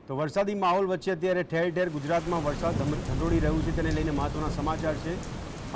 તો વરસાદી માહોલ વચ્ચે અત્યારે ઠેર ઠેર ગુજરાતમાં વરસાદ ધંધોળી રહ્યું છે, તેને લઈને મહત્વના સમાચાર છે।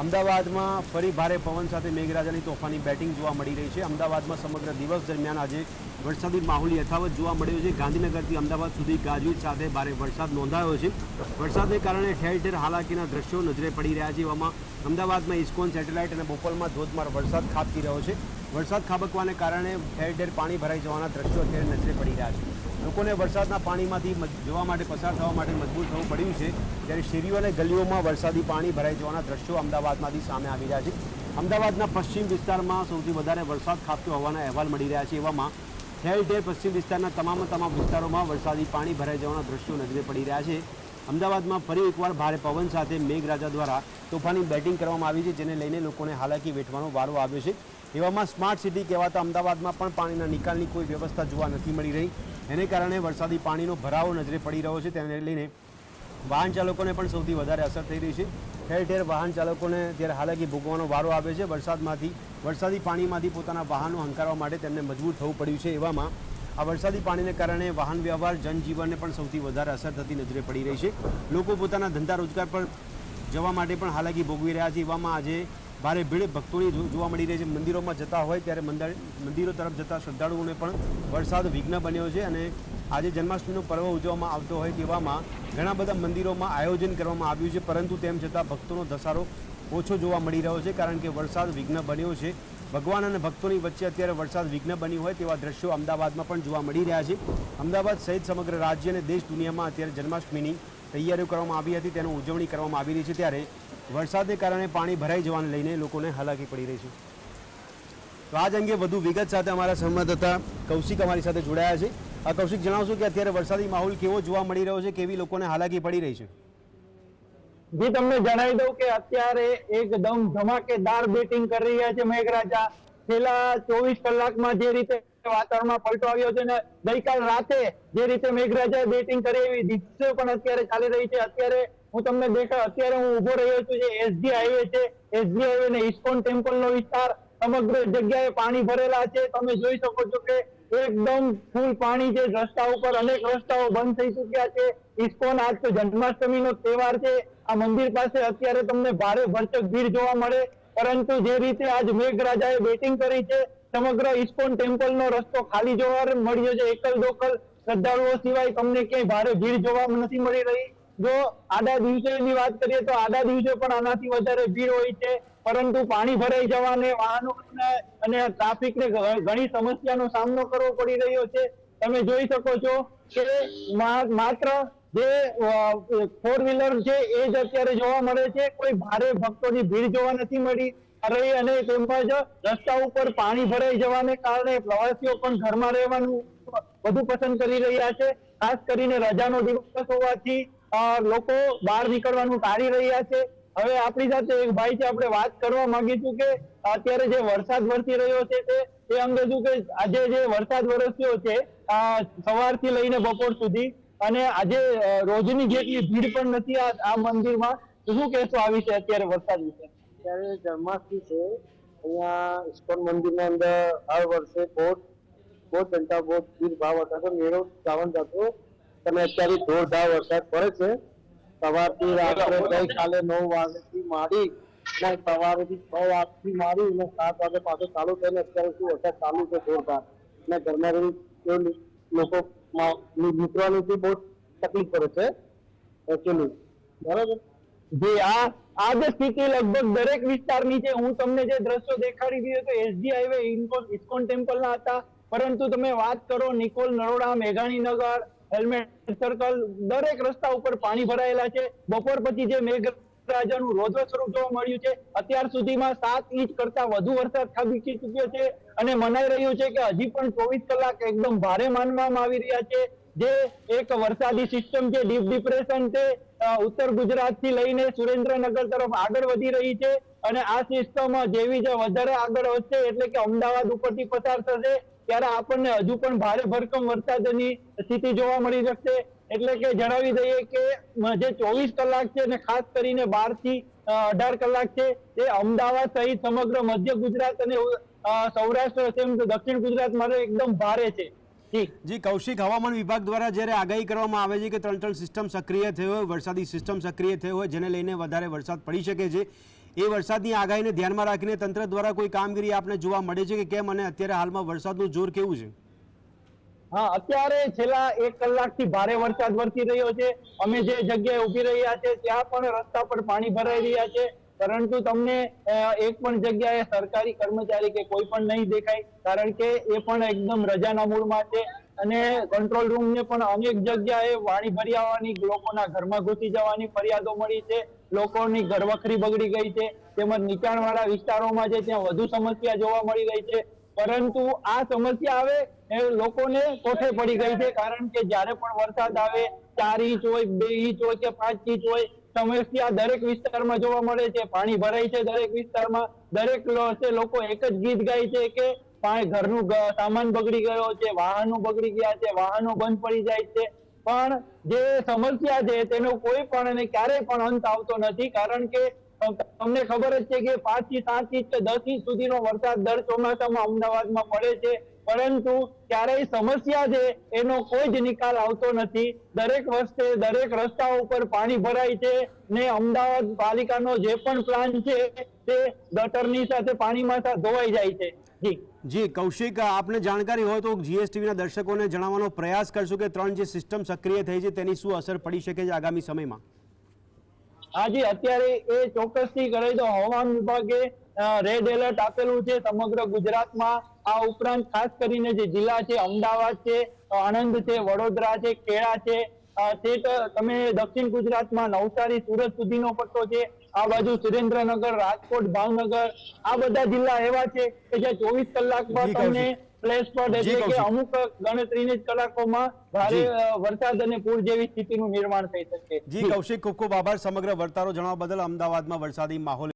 અમદાવાદમાં ફરી ભારે પવન સાથે મેઘરાજાની તોફાની બેટિંગ જોવા મળી રહી છે। અમદાવાદમાં સમગ્ર દિવસ દરમિયાન આજે વરસાદી માહોલ યથાવત જોવા મળ્યો છે। ગાંધીનગરથી અમદાવાદ સુધી ગાજવીજ સાથે ભારે વરસાદ નોંધાયો છે। વરસાદને કારણે ઠેર ઠેર હાલાકીના દ્રશ્યો નજરે પડી રહ્યા છે। એવામાં અમદાવાદમાં ઇસ્કોન સેટેલાઇટ અને બોપલમાં ધોધમાર વરસાદ ખાબકી રહ્યો છે। વરસાદ ખાબકવાને કારણે ઠેર ઠેર પાણી ભરાઈ જવાના દ્રશ્યો અત્યારે નજરે પડી રહ્યા છે। લોકોને વરસાદના પાણીમાંથી જવા માટે પસાર થવા માટે મજબૂર થવું પડ્યું છે, ત્યારે શેરીઓ અને ગલીઓમાં વરસાદી પાણી ભરાઈ જવાના દ્રશ્યો અમદાવાદમાંથી સામે આવી રહ્યા છે। અમદાવાદના પશ્ચિમ વિસ્તારમાં સૌથી વધારે વરસાદ ખાબક્યો હોવાના અહેવાલ મળી રહ્યા છે। એવામાં ઠેર ઠેર પશ્ચિમ વિસ્તારના તમામ વિસ્તારોમાં વરસાદી પાણી ભરાઈ જવાના દ્રશ્યો નજરે પડી રહ્યા છે। અમદાવાદમાં ફરી એકવાર ભારે પવન સાથે મેઘરાજા દ્વારા તોફાની બેટિંગ કરવામાં આવી છે, જેને લઈને લોકોને હાલાકી વેઠવાનો વારો આવ્યો છે। એવામાં સ્માર્ટ સિટી કહેવાતા અમદાવાદમાં પણ પાણીના નિકાલની કોઈ વ્યવસ્થા જોવા નથી મળી રહી। એને કારણે વરસાદી પાણીનો ભરાવો નજરે પડી રહ્યો છે, તેને લઈને વાહન ચાલકોને પણ સૌથી વધારે અસર થઈ રહી છે। ઠેર ઠેર વાહન ચાલકોને ત્યારે હાલાકી ભોગવાનો વારો આવે છે। વરસાદી પાણીમાંથી પોતાના વાહનો હંકારવા માટે તેમને મજબૂર થવું પડ્યું છે। એવામાં આ વરસાદી પાણીને કારણે વાહન વ્યવહાર જનજીવનને પણ સૌથી વધારે અસર થતી નજરે પડી રહી છે। લોકો પોતાના ધંધા રોજગાર પર જવા માટે પણ હાલાકી ભોગવી રહ્યા છે। એવામાં આજે ભારે ભીડ ભક્તોની જોવા મળી રહી છે। મંદિરોમાં જતા હોય ત્યારે મંદિરો તરફ જતા શ્રદ્ધાળુઓને પણ વરસાદ વિઘ્ન બન્યો છે અને આજે જન્માષ્ટમીનો પર્વ ઉજવવામાં આવતો હોય તેવામાં ઘણા બધા મંદિરોમાં આયોજન કરવામાં આવ્યું છે, પરંતુ તેમ છતાં ભક્તોનો ધસારો ઓછો જોવા મળી રહ્યો છે, કારણ કે વરસાદ વિઘ્ન બન્યો છે। ભગવાન અને ભક્તોની વચ્ચે અત્યારે વરસાદ વિઘ્ન બન્યું હોય તેવા દ્રશ્યો અમદાવાદમાં પણ જોવા મળી રહ્યા છે। અમદાવાદ સહિત સમગ્ર રાજ્ય અને દેશ દુનિયામાં અત્યારે જન્માષ્ટમીની તૈયારીઓ કરવામાં આવી હતી, તેની ઉજવણી કરવામાં આવી રહી છે, ત્યારે વરસાદને કારણે પાણી ભરાઈ જવાને લઈને લોકોને હાલાકી પડી રહી છે। તો આજ અંગે વધુ વિગત સાથે અમારા સંવાદદાતા કૌશિક અમારી સાથે જોડાયા છે। કૌશિક, જણાવશો કે અત્યારે વરસાદી માહોલ કેવો જોવા મળી રહ્યો છે, કેવી લોકોને હાલાકી પડી રહી છે? જી, તમને જણાવી દઉં કે અત્યારે એકદમ ધમાકેદાર બેટિંગ કરી રહ્યા છે મેઘરાજા। છેલ્લા 24 કલાકમાં જે રીતે વાતાવરણમાં પલટો આવ્યો છે ને ગઈકાલ રાતે જે રીતે મેઘરાજાએ બેટિંગ કરી એવી દિશા પણ અત્યારે ચાલી રહી છે। અત્યારે હું તમને અત્યારે હું ઉભો રહ્યો છું, જે એસજી હાઈવે છે, એસજી હાઈવે ને ઇસ્કોન ટેમ્પલ નો વિસ્તાર, સમગ્ર જગ્યાએ પાણી ભરેલા છે। તમે જોઈ શકો છો કે એકદમ ફૂલ પાણી છે। રસ્તા ઉપર અનેક રસ્તાઓ બંધ થઈ ચુક્યા છે। ઇસ્કોન આજ તો જન્માષ્ટમીનો તહેવાર છે, આ મંદિર પાસે અત્યારે તમને ભારે ભરચક ભીડ જોવા મળે, પરંતુ જે રીતે આજ મેઘરાજાએ બેટિંગ કરી છે, સમગ્ર ઇસ્કોન ટેમ્પલ નો રસ્તો ખાલી જોવા મળ્યો છે। એકલ દોકલ શ્રદ્ધાળુઓ સિવાય તમને ક્યાંય ભારે ભીડ જોવા નથી મળી રહી। જો આડા દિવસેની વાત કરીએ તો આડા દિવસે પણ આનાથી વધારે ભીડ હોય છે, પરંતુ પાણી ભરાઈ જવાને વાહનોને અને ટ્રાફિકને ઘણી સમસ્યાનો સામનો કરવો પડી રહ્યો છે। તમે જોઈ શકો છો કે માત્ર જે 4 વ્હીલર છે એ જ અત્યારે જોવા મળે છે, કોઈ ભારે ભક્તોની ભીડ જોવા નથી મળી રહી। અને તેમજ રસ્તા ઉપર પાણી ભરાઈ જવાને કારણે પ્રવાસીઓ પણ ઘરમાં રહેવાનું વધુ પસંદ કરી રહ્યા છે। ખાસ કરીને રજાનો દિવસ હોવાથી લોકો બહાર નીકળવાનું ટાળી રહ્યા છે। હવે આપણી સાથે એક ભાઈ છે, આપણે વાત કરવા માંગીશું કે અત્યારે જે વરસાદ વરસી રહ્યો છે તે અંગે શું કે આજે જે વરસાદ વરસ્યો છે સવારથી લઈને બપોર સુધી, અને આજે રોજની જેટલી ભીડ પણ નથી આ મંદિરમાં, તો શું કહેશો આ વિશે અત્યારે વરસાદ વિશે? અત્યારે જન્માષ્ટમી છે, અહીંયા ઇસ્કોન મંદિરના અંદર હર વર્ષે બહુ જનતા બહુ ભીડ ભાવ હતા, તો મેળો શ્રાવણ જતો અને અત્યારે જોરદાર વરસાદ પડે છે। સવારથી રાત્રે ગઈકાલે 9 વાગ્યાથી માંડી સવારેથી 6 વાગ્યાથી માંડી અને 7 વાગે પાછો ચાલુ થઈને અત્યારે શું વરસાદ ચાલુ છે જોરદાર, અને ઘરમાં લોકો નીકળવાની બહુ તકલીફ પડે છે એકચ્યુઅલી, બરાબર? જી, આ જે સ્થિતિ લગભગ દરેક વિસ્તારની છે। હું તમને જે દ્રશ્યો દેખાડી દીધો તો એસજી હાઈવે ઇસ્કોન ટેમ્પલ ના હતા, પરંતુ તમે વાત કરો નિકોલ, નરોડા, મેઘાણીનગર, હેલ્મેટ સર્કલ, દરેક રસ્તા ઉપર પાણી ભરાયેલા છે। બપોર પછી જે મેઘરાજાનું રૌદ્ર સ્વરૂપ જોવા મળ્યું છે, અત્યાર સુધીમાં 7 ઇંચ કરતા વધુ વરસાદ ખાબકી ચુક્યો છે, અને મનાઈ રહ્યું છે કે હજી પણ 24 કલાક એકદમ ભારે માનવામાં આવી રહ્યા છે। જે એક વરસાદી સિસ્ટમ છે, ડીપ ડિપ્રેશન છે, ઉત્તર ગુજરાત થી લઈને સુરેન્દ્રનગર તરફ આગળ વધી રહી છે, અને આ સિસ્ટમ જેવી જે વધારે આગળ વધશે એટલે કે અમદાવાદ ઉપરથી પસાર થશે, ત્યારે આપણને હજુ પણ ભારે ભરકમ વરસાદની સ્થિતિ જોવા મળી શકશે। એટલે કે જણાવી દઈએ કે જે 24 કલાક છે અને ખાસ કરીને 12 થી 18 કલાક છે એ અમદાવાદ સહિત સમગ્ર મધ્ય ગુજરાત અને સૌરાષ્ટ્ર તેમ દક્ષિણ ગુજરાત માટે એકદમ ભારે છે। જી કૌશિક, હવામાન વિભાગ દ્વારા જ્યારે આગાહી કરવામાં આવે છે કે 3 સિસ્ટમ સક્રિય થઈ હોય, વરસાદી સિસ્ટમ સક્રિય થઈ હોય, જેને લઈને વધારે વરસાદ પડી શકે છે, એ વરસાદની આગાહીને ધ્યાનમાં રાખીને તંત્ર દ્વારા કોઈ કામગીરી આપને જોવા મળે છે કે કેમ, અને અત્યારે હાલમાં વરસાદનું જોર કેવું છે? હા, અત્યારે છેલ્લા 1 કલાકથી ભારે વરસાદ વરસી રહ્યો છે. અમે જે જગ્યાએ ઉભી રહ્યા છે ત્યાં પણ રસ્તા પર પાણી ભરાઈ રહ્યા છે, પરંતુ તમને એક પણ જગ્યાએ સરકારી કર્મચારી કે કોઈ પણ નહીં દેખાય, કારણ કે એ પણ એકદમ રજાના મૂડમાં છે. અને કંટ્રોલ રૂમને પણ અનેક જગ્યાએ પાણી ભરી આવવાની, લોકોના ઘરમાં ઘૂસી જવાની ફરિયાદો મળી છે. લોકોની ઘરવખરી બગડી ગઈ છે, તેમજ નીચાણવાળા વિસ્તારોમાં છે ત્યાં વધુ સમસ્યા જોવા મળી રહી છે. પરંતુ આ સમસ્યા હવે લોકોને કોઠે પડી ગઈ છે, કારણ કે જ્યારે પણ વરસાદ આવે 4 ઇંચ હોય, 2 ઇંચ હોય કે 5 ઇંચ હોય, સમસ્યા દરેક વિસ્તારમાં જોવા મળે છે. પાણી ભરાય છે દરેક વિસ્તારમાં. દરેક લોકો એક જ ગીત ગાય છે કે ઘરનું સામાન બગડી ગયો છે, વાહનો બગડી ગયા છે, વાહનો બંધ પડી જાય છે. પણ જે સમસ્યા છે તેનો કોઈ પણ અને ક્યારેય પણ અંત આવતો નથી, કારણ કે તમને ખબર જ છે કે 5 થી 7 ઇંચ કે 10 ઇંચ સુધીનો વરસાદ દર ચોમાસામાં અમદાવાદમાં પડે છે, પરંતુ ક્યારેય સમસ્યા છે એનો કોઈ જ નિકાલ આવતો નથી. દરેક વર્ષે દરેક રસ્તાઓ ઉપર પાણી ભરાય છે ને અમદાવાદ પાલિકાનો જે પણ પ્લાન છે તે ગટરની સાથે પાણીમાં ધોવાઈ જાય છે. જી કૌશિક, આપને જાણકારી હોય તો જીએસટીવીના દર્શકોને જણાવવાનો પ્રયાસ કરશું કે 3 જે સિસ્ટમ સક્રિય થઈ છે તેની શું અસર પડી શકે છે આગામી સમયમાં? હાજી, અત્યારે એ ચોક્કસથી કરે તો હવામાન વિભાગે રેડ એલર્ટ આપેલું છે સમગ્ર ગુજરાતમાં. આ ઉપરાંત ખાસ કરીને જે જિલ્લા છે, અમદાવાદ છે, આણંદ છે, વડોદરા છે, ખેડા છે, તમે દક્ષિણ ગુજરાતમાં નવસારી, સુરત સુધીનો પટ્ટો છે. આ બાજુ સુરેન્દ્રનગર, રાજકોટ, ભાવનગર, આ બધા જિલ્લા એવા છે કે જ્યાં 24 કલાકમાં તમને ફ્લેશ ફ્લડ એટલે કે અમુક ગણતરીની જ કલાકોમાં ભારે વરસાદ અને પૂર જેવી સ્થિતિનું નિર્માણ થઈ શકે. જી કૌશિક, ખૂબ ખૂબ આભાર સમગ્ર વર્તારો જણાવવા બદલ. અમદાવાદમાં વરસાદી માહોલ